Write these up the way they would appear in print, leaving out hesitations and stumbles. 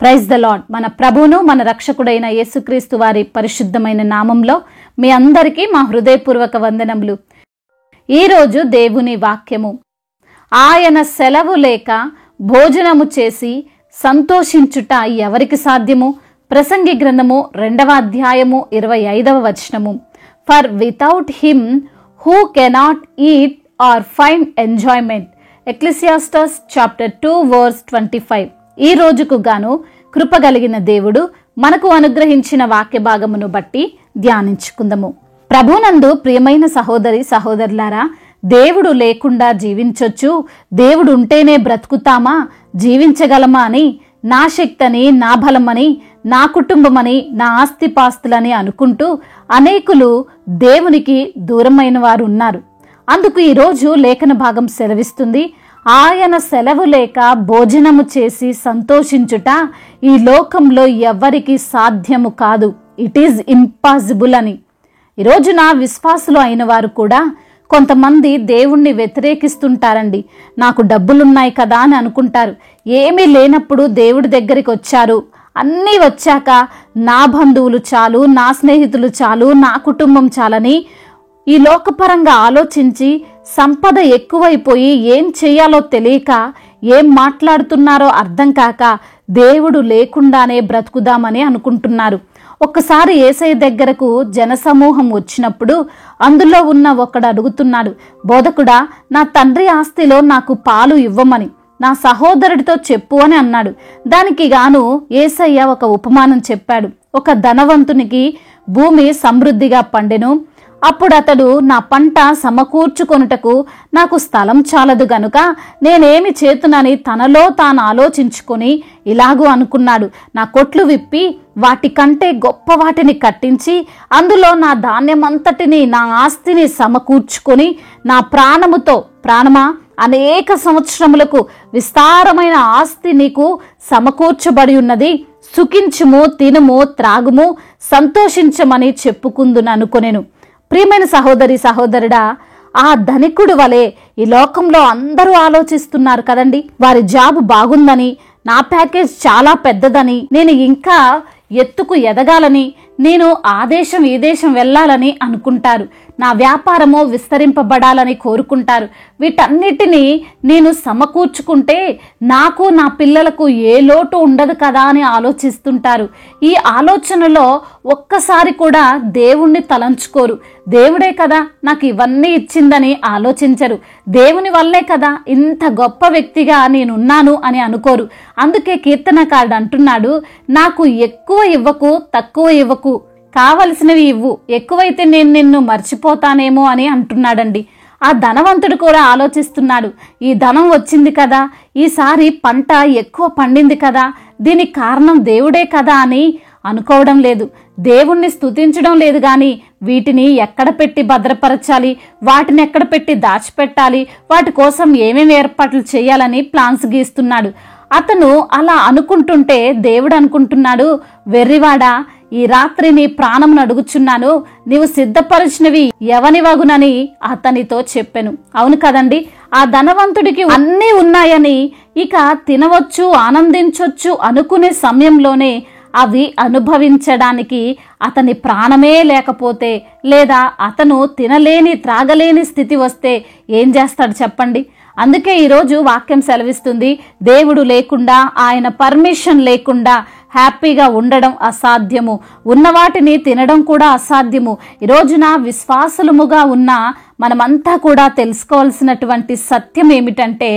Praise the lord. మన ప్రభువును మన రక్షకుడైన యేసుక్రీస్తు వారి పరిశుద్ధమైన నామంలో మీ అందరికీ మా హృదయపూర్వక వందనములు. ఈరోజు దేవుని వాక్యము, ఆయన సెలవు లేక భోజనము చేసి సంతోషించుట ఎవరికి సాధ్యము? ప్రసంగి గ్రంథము 2వ అధ్యాయము 25వ వచనము. For without him who cannot eat or find enjoyment. Ecclesiastes chapter 2 verse 25. ఈ రోజుకు గాను కృపగలిగిన దేవుడు మనకు అనుగ్రహించిన వాక్య భాగమును బట్టి ధ్యానించుకుందాము. ప్రభునందు ప్రియమైన సహోదరి సహోదరులారా, దేవుడు లేకుండా జీవించొచ్చు, దేవుడు ఉంటేనే బ్రతుకుతామా, జీవించగలమా అని, నా శక్తని, నా బలమని, నా కుటుంబమని, నా ఆస్తిపాస్తులని అనుకుంటూ అనేకులు దేవునికి దూరమైన వారు ఉన్నారు. అందుకు ఈరోజు లేఖన భాగం సెలవిస్తుంది, ఆయన సెలవు లేక భోజనము చేసి సంతోషించుట ఈ లోకంలో ఎవ్వరికి సాధ్యము కాదు. ఇట్ ఈజ్ ఇంపాసిబుల్ అని. ఈరోజు నా విశ్వాసులు అయిన వారు కూడా కొంతమంది దేవుణ్ణి వ్యతిరేకిస్తుంటారండి. నాకు డబ్బులున్నాయి కదా అని అనుకుంటారు. ఏమీ లేనప్పుడు దేవుడి దగ్గరికి వచ్చారు, అన్నీ వచ్చాక నా బంధువులు చాలు, నా స్నేహితులు చాలు, నా కుటుంబం చాలని ఈ లోకపరంగా ఆలోచించి సంపద ఎక్కువైపోయి ఏం చేయాలో తెలియక, ఏం మాట్లాడుతున్నారో అర్థం కాక దేవుడు లేకుండానే బ్రతుకుదామని అనుకుంటున్నారు. ఒక్కసారి యేసయ్య దగ్గరకు జనసమూహం వచ్చినప్పుడు అందులో ఉన్న ఒకడు అడుగుతున్నాడు, బోధకుడా, నా తండ్రి ఆస్తిలో నాకు పాలు ఇవ్వమని నా సహోదరుడితో చెప్పు అని అన్నాడు. దానికి గాను యేసయ్య ఒక ఉపమానం చెప్పాడు. ఒక ధనవంతునికి భూమి సమృద్ధిగా పండెను. అప్పుడు అతడు, నా పంట సమకూర్చుకొనుటకు నాకు స్థలం చాలదు గనుక నేనేమి చేతునని తనలో తాను ఆలోచించుకొని ఇలాగూ అనుకున్నాడు, నా కొట్లు విప్పి వాటికంటే గొప్ప వాటిని కట్టించి అందులో నా ధాన్యమంతటిని, నా ఆస్తిని సమకూర్చుకొని నా ప్రాణముతో, ప్రాణమా, అనేక సంవత్సరములకు విస్తారమైన ఆస్తి నీకు సమకూర్చబడి ఉన్నది, సుఖించుము, తినుము, త్రాగుము, సంతోషించమని చెప్పుకుందును అనుకొనెను. ప్రియమైన సహోదరి సహోదరుడా, ఆ ధనికుడు వలె ఈ లోకంలో అందరూ ఆలోచిస్తున్నారు కదండి. వారి జాబ్ బాగుందని, నా ప్యాకేజ్ చాలా పెద్దదని, నేను ఇంకా ఎత్తుకు ఎదగాలని, నేను ఆ దేశం ఈ దేశం వెళ్ళాలని అనుకుంటారు. నా వ్యాపారము విస్తరింపబడాలని కోరుకుంటారు. వీటన్నిటినీ నేను సమకూర్చుకుంటే నాకు, నా పిల్లలకు ఏ లోటు ఉండదు కదా అని ఆలోచిస్తుంటారు. ఈ ఆలోచనలో ఒక్కసారి కూడా దేవుణ్ణి తలంచుకోరు. దేవుడే కదా నాకు ఇవన్నీ ఇచ్చిందని ఆలోచించరు. దేవుని వల్లే కదా ఇంత గొప్ప వ్యక్తిగా నేనున్నాను అని అనుకోరు. అందుకే కీర్తనకారుడు అంటున్నాడు, నాకు ఎక్కువ ఇవ్వకు, తక్కువ ఇవ్వకు, కావలసినవి ఇవ్వు, ఎక్కువైతే నేను నిన్ను మర్చిపోతానేమో అని అంటున్నాడండి. ఆ ధనవంతుడు కూడా ఆలోచిస్తున్నాడు, ఈ ధనం వచ్చింది కదా, ఈసారి పంట ఎక్కువ పండింది కదా, దీనికి కారణం దేవుడే కదా అని అనుకోవడం లేదు. దేవుణ్ణి స్తుతించడం లేదు. కానీ వీటిని ఎక్కడ పెట్టి భద్రపరచాలి, వాటిని ఎక్కడ పెట్టి దాచిపెట్టాలి, వాటి కోసం ఏమేమి ఏర్పాట్లు చేయాలని ప్లాన్స్ గీస్తున్నాడు. అతను అలా అనుకుంటుంటే దేవుడు అనుకుంటున్నాడు, వెర్రివాడా, ఈ రాత్రి నీ ప్రాణమును అడుగుచున్నాను, నీవు సిద్ధపరిచినవి ఎవనివగునని అతనితో చెప్పెను. అవును కదండి, ఆ ధనవంతుడికి అన్నీ ఉన్నాయని, ఇక తినవచ్చు, ఆనందించవచ్చు అనుకునే సమయంలోనే అవి అనుభవించడానికి అతని ప్రాణమే లేకపోతే, లేదా అతను తినలేని, త్రాగలేని స్థితి వస్తే ఏం చేస్తాడు చెప్పండి. అందుకే ఈరోజు వాక్యం సెలవిస్తుంది, దేవుడు లేకుండా, ఆయన పర్మిషన్ లేకుండా హ్యాపీగా ఉండడం అసాధ్యము, ఉన్న వాటిని తినడం కూడా అసాధ్యము. ఈరోజున విశ్వాసులముగా ఉన్న మనమంతా కూడా తెలుసుకోవాల్సినటువంటి సత్యం ఏమిటంటే,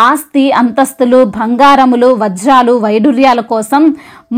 ఆస్తి, అంతస్తులు, బంగారములు, వజ్రాలు, వైడూర్యాల కోసం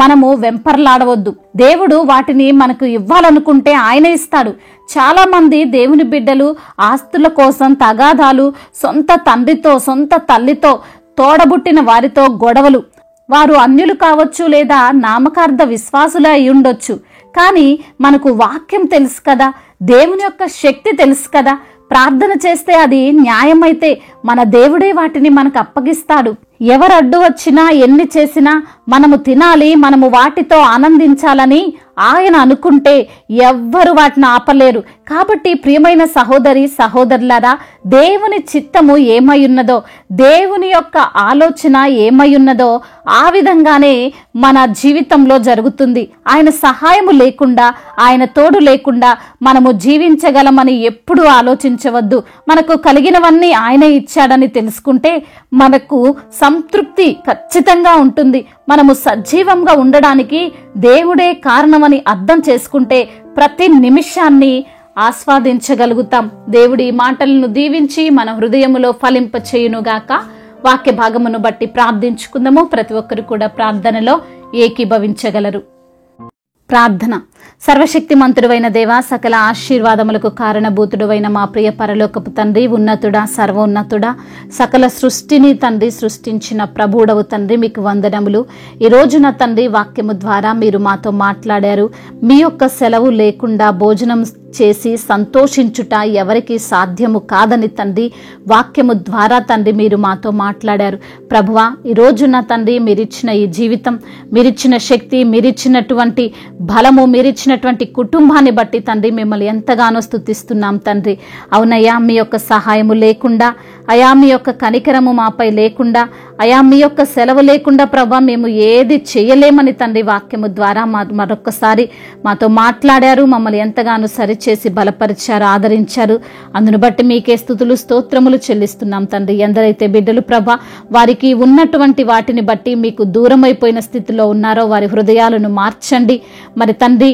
మనము వెంపర్లాడవద్దు. దేవుడు వాటిని మనకు ఇవ్వాలనుకుంటే ఆయన ఇస్తాడు. చాలా మంది దేవుని బిడ్డలు ఆస్తుల కోసం తగాదాలు, సొంత తండ్రితో, సొంత తల్లితో, తోడబుట్టిన వారితో గొడవలు. వారు అన్యులు కావచ్చు, లేదా నామకార్థ విశ్వాసులే అయి ఉండొచ్చు. కానీ మనకు వాక్యం తెలుసు కదా, దేవుని యొక్క శక్తి తెలుసు కదా. ప్రార్థన చేస్తే అది న్యాయమైతే మన దేవుడే వాటిని మనకు అప్పగిస్తాడు. ఎవరు అడ్డు వచ్చినా ఎన్ని చేసినా మనము తినాలి, మనము వాటితో ఆనందించాలని ఆయన అనుకుంటే ఎవ్వరు వాటిని ఆపలేరు. కాబట్టి ప్రియమైన సహోదరి సహోదరులారా, దేవుని చిత్తము ఏమై ఉన్నదో, దేవుని యొక్క ఆలోచన ఏమై ఉన్నదో ఆ విధంగానే మన జీవితంలో జరుగుతుంది. ఆయన సహాయము లేకుండా, ఆయన తోడు లేకుండా మనము జీవించగలమని ఎప్పుడూ ఆలోచించవద్దు. మనకు కలిగినవన్నీ ఆయనే ఇచ్చాడని తెలుసుకుంటే మనకు సంతృప్తి ఖచ్చితంగా ఉంటుంది. మనము సజీవంగా ఉండడానికి దేవుడే కారణమని అర్థం చేసుకుంటే ప్రతి నిమిషాన్ని ఆస్వాదించగలుగుతాం. దేవుడి మాటలను దీవించి మన హృదయములో ఫలింప చేయునుగాక. వాక్య భాగమును బట్టి ప్రార్థించుకుందాము. ప్రతి ఒక్కరు కూడా ప్రార్థనలో ఏకీభవించగలరు. ప్రార్థన. సర్వశక్తిమంతుడైన దేవా, సకల ఆశీర్వాదములకు కారణభూతుడైన మా ప్రియ పరలోకపు తండ్రి, ఉన్నతుడా, సర్వోన్నతుడా, సకల సృష్టిని తండ్రి సృష్టించిన ప్రభువుడవు తండ్రి, మీకు వందనములు. ఈ రోజున తండ్రి వాక్యము ద్వారా మీరు మాతో మాట్లాడారు. మీ యొక్క సెలవు లేకుండా భోజనం చేసి సంతోషించుట ఎవరికి సాధ్యము కాదని తండ్రి వాక్యము ద్వారా తండ్రి మీరు మాతో మాట్లాడారు. ప్రభువా, ఈ రోజున తండ్రి మీరిచ్చిన ఈ జీవితం, మీరిచ్చిన శక్తి, మీరిచ్చినటువంటి బలము, మీరిచ్చినటువంటి కుటుంబాన్ని బట్టి తండ్రి మిమ్మల్ని ఎంతగానో స్తుతిస్తున్నాం తండ్రి. అవునయ్యా, మీ యొక్క సహాయము లేకుండా, అయా మీ యొక్క కనికరము మాపై లేకుండా, అయా మీ యొక్క సెలవు లేకుండా ప్రభా మేము ఏది చేయలేమని తండ్రి వాక్యము ద్వారా మరొక్కసారి మాతో మాట్లాడారు. మమ్మల్ని ఎంతగానో సరిచేసి బలపరిచారు, ఆదరించారు. అందును బట్టి మీకే స్తుతులు స్తోత్రములు చెల్లిస్తున్నాం తండ్రి. ఎందరైతే బిడ్డలు ప్రభా వారికి ఉన్నటువంటి వాటిని బట్టి మీకు దూరమైపోయిన స్థితిలో ఉన్నారో వారి హృదయాలను మార్చండి. మరి తండ్రి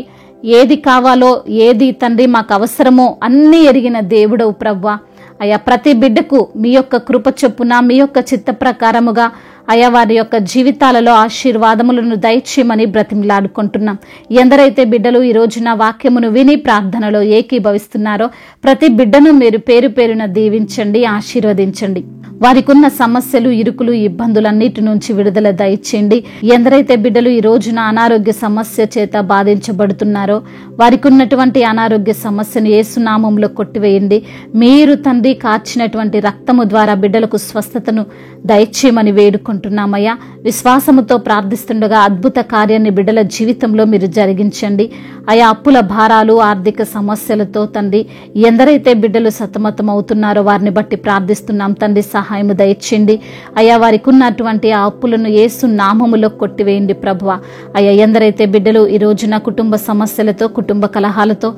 ఏది కావాలో, ఏది తండ్రి మాకు అవసరమో అన్నీ ఎరిగిన దేవుడవు ప్రభా. అయా ప్రతి బిడ్డకు మీ యొక్క కృప చొప్పున, మీ యొక్క చిత్త ప్రకారముగా అయా వారి యొక్క జీవితాలలో ఆశీర్వాదములను దయచేయమని బ్రతిమలాడుకుంటున్నాం. ఎందరైతే బిడ్డలు ఈ రోజున వాక్యమును విని ప్రార్థనలో ఏకీభవిస్తున్నారో ప్రతి బిడ్డను మీరు పేరు పేరున దీవించండి, ఆశీర్వదించండి. వారికి ఉన్న సమస్యలు, ఇరుకులు, ఇబ్బందులన్నిటి నుంచి విడుదల దయచేయండి. ఎందరైతే బిడ్డలు ఈ రోజున అనారోగ్య సమస్య చేత బాధించబడుతున్నారో వారికి ఉన్నటువంటి అనారోగ్య సమస్యను యేసు నామములో కొట్టివేయండి. మీరు తండ్రి కార్చినటువంటి రక్తము ద్వారా బిడ్డలకు స్వస్థతను దయచేయమని వేడుకుంటున్నామయ్యా. విశ్వాసముతో ప్రార్థిస్తుండగా అద్భుత కార్యాన్ని బిడ్డల జీవితంలో మీరు జరిగించండి. అయా అప్పుల భారాలు, ఆర్థిక సమస్యలతో తండ్రి ఎందరైతే బిడ్డలు సతమతం అవుతున్నారో వారిని బట్టి ప్రార్థిస్తున్నాం తండ్రి. సహాయము దయచేయండి అయ్యా. వారికి ఉన్నటువంటి ఆ అప్పులను యేసు నామములో కొట్టివేయండి ప్రభువా. అయ్యా ఎందరైతే బిడ్డలు ఈ రోజున కుటుంబ సమస్యలతో, కుటుంబ కలహాలతో,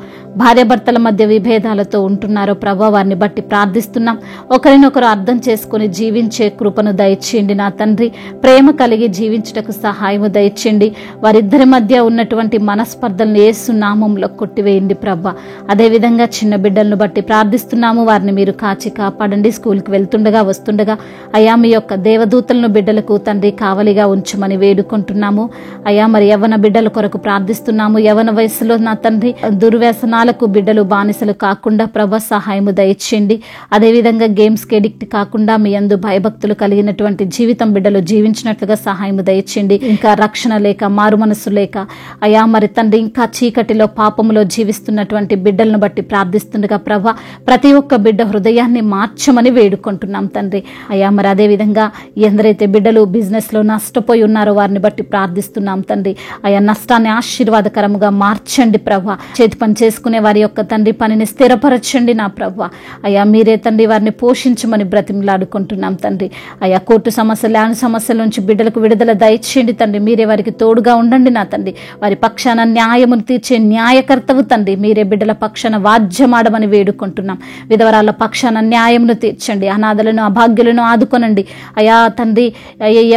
భార్యాభర్తల మధ్య విభేదాలతో ఉంటున్నారో ప్రభువా వారిని బట్టి ప్రార్థిస్తున్నాం. ఒకరినొకరు అర్థం చేసుకుని జీవించే కృపను దయచేయండి నా తండ్రి. ప్రేమ కలిగి జీవించుటకు సహాయము దయచేయండి. వారిద్దరి మధ్య ఉన్నటువంటి మనస్పర్ధలను యేసు నామములో కొట్టివేయండి ప్రభువా. అదేవిధంగా చిన్న బిడ్డలను బట్టి ప్రార్థిస్తున్నాము. వారిని మీరు కాచి కాపాడండి. స్కూల్కి వెళ్తుండగా వస్తుండగా అయా మీ యొక్క దేవదూతలను బిడ్డలకు తండ్రి కావలిగా ఉంచమని వేడుకుంటున్నాము. అయా మరి యవ్వన బిడ్డల కొరకు ప్రార్థిస్తున్నాము. యవ్వన వయసులో నా తండ్రి దుర్వ్యసనాలకు బిడ్డలు బానిసలు కాకుండా ప్రభ సహాయము దయచేయండి. అదేవిధంగా గేమ్స్కి ఎడిక్ట్ కాకుండా మీ యందు భయభక్తులు కలిగినటువంటి జీవితం బిడ్డలు జీవించినట్లుగా సహాయము దయచేయండి. ఇంకా రక్షణ లేక, మారు మనస్సు లేక అయా మరి తండ్రి ఇంకా చీకటిలో, పాపములో జీవిస్తున్నటువంటి బిడ్డలను బట్టి ప్రార్థిస్తుండగా ప్రభ ప్రతి ఒక్క బిడ్డ హృదయాన్ని మార్చమని వేడుకుంటున్నాం తండ్రి. అయ్యా మరి అదే విధంగా ఎందరైతే బిడ్డలు బిజినెస్ లో నష్టపోయి ఉన్నారో వారిని బట్టి ప్రార్థిస్తున్నాం తండ్రి. అయ్యా నష్టాన్ని ఆశీర్వాదకరముగా మార్చండి ప్రభా. చేతి పని చేసుకునే వారి యొక్క తండ్రి పనిని స్థిరపరచండి నా ప్రభా. అయ్యా మీరే తండ్రి వారిని పోషించమని బ్రతిమలాడుకుంటున్నాం తండ్రి. అయ్యా కోర్టు సమస్యలు, ల్యాండ్ సమస్యల నుంచి బిడ్డలకు విడుదల దయచేయండి తండ్రి. మీరే వారికి తోడుగా ఉండండి నా తండ్రి. వారి పక్షాన న్యాయమును తీర్చే న్యాయకర్తవు తండ్రి. మీరే బిడ్డల పక్షాన వాద్యమాడమని వేడుకుంటున్నాం. విధవరాల పక్షాన న్యాయమును తీర్చండి. అనాథలను, అభాగ్యులను ఆదుకొనండి అయా తండ్రి.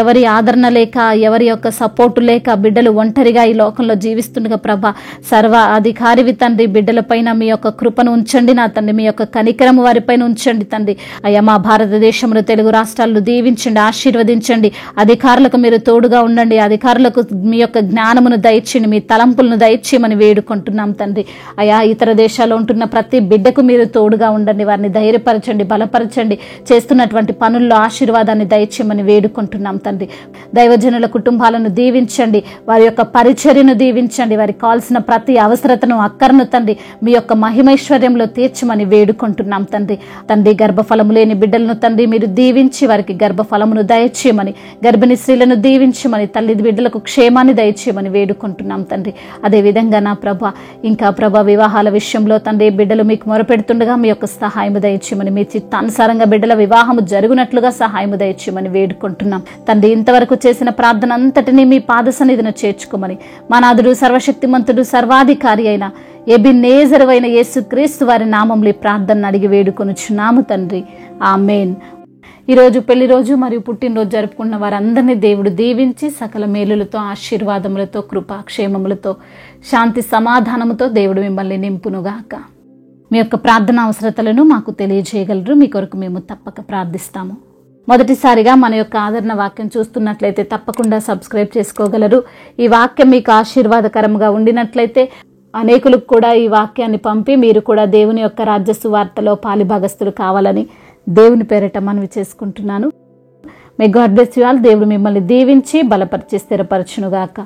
ఎవరి ఆదరణ లేక, ఎవరి యొక్క సపోర్టు లేక బిడ్డలు ఒంటరిగా ఈ లోకంలో జీవిస్తుండగా ప్రభా సర్వ అధికారివి తండ్రి బిడ్డల పైన మీ యొక్క కృపను ఉంచండి నా తండ్రి. మీ యొక్క కనికరము వారిపైన ఉంచండి తండ్రి. అయ్యా మా భారతదేశంలో, తెలుగు రాష్ట్రాలను దీవించండి, ఆశీర్వదించండి. అధికారులకు మీరు తోడుగా ఉండండి. అధికారులకు మీ యొక్క జ్ఞానమును దయచేయండి, మీ తలంపులను దయచేయమని వేడుకుంటున్నాం తండ్రి. అయా ఇతర దేశాల్లో ఉంటున్న ప్రతి బిడ్డకు మీరు తోడుగా ఉండండి. వారిని ధైర్యపరచండి, బలపరచండి. చేస్తున్నటువంటి పనుల్లో ఆశీర్వాదాన్ని దయచేయమని వేడుకుంటున్నాం తండ్రి. దైవజనుల కుటుంబాలను దీవించండి. వారి యొక్క పరిచర్యను దీవించండి. వారికి కావాల్సిన ప్రతి అవసరతను, అక్కరను తండ్రి మీ యొక్క మహిమైశ్వర్యంలో తీర్చమని వేడుకుంటున్నాం తండ్రి. తండ్రి గర్భఫలము లేని బిడ్డలను తండ్రి మీరు దీవించి వారికి గర్భఫలమును దయచేయండి. దయచేయమని, గర్భిణీ స్త్రీలను దీవించమని, తల్లి బిడ్డలకు క్షేమాన్ని దయచేయమని వేడుకుంటున్నాం తండ్రి. అదేవిధంగా నా ప్రభ ఇంకా ప్రభ వివాహాల విషయంలో తండ్రి బిడ్డలు మీకు మొరపెడుతుండగా మీ యొక్క సహాయము దయచేయమని, మీ చిత్తానుసారంగా బిడ్డల వివాహము జరుగునట్లుగా సహాయము దయచేయమని వేడుకుంటున్నాం తండ్రి. ఇంతవరకు చేసిన ప్రార్థన అంతటినీ మీ పాద సన్నిధిన చేర్చుకోమని, మా నాథుడు సర్వశక్తిమంతుడు సర్వాధికారి అయిన ఎబెనేజరు అయిన యేసుక్రీస్తు వారి నామములో ఈ ప్రార్థనను అడిగి వేడుకొనుచున్నాము తండ్రి. ఆమేన్. ఈరోజు పెళ్లి రోజు మరియు పుట్టినరోజు జరుపుకున్న వారందరినీ దేవుడు దీవించి సకల మేలులతో, ఆశీర్వాదములతో, కృపాక్షేమములతో, శాంతి సమాధానముతో దేవుడు మిమ్మల్ని నింపునుగాక. మీ యొక్క ప్రార్థన అవసరతలను మాకు తెలియజేయగలరు. మీ కొరకు మేము తప్పక ప్రార్థిస్తాము. మొదటిసారిగా మన యొక్క ఆదరణ వాక్యం చూస్తున్నట్లయితే తప్పకుండా సబ్స్క్రైబ్ చేసుకోగలరు. ఈ వాక్యం మీకు ఆశీర్వాదకరంగా ఉండినట్లయితే అనేకులకు కూడా ఈ వాక్యాన్ని పంపి మీరు కూడా దేవుని యొక్క రాజ్య సువార్తలో పాలిభాగస్తులు కావాలని దేవుని పేరిట మనవి చేసుకుంటున్నాను. May God bless you all. దేవుడు మిమ్మల్ని దీవించి బలపరిచి స్థిరపరచునుగాక.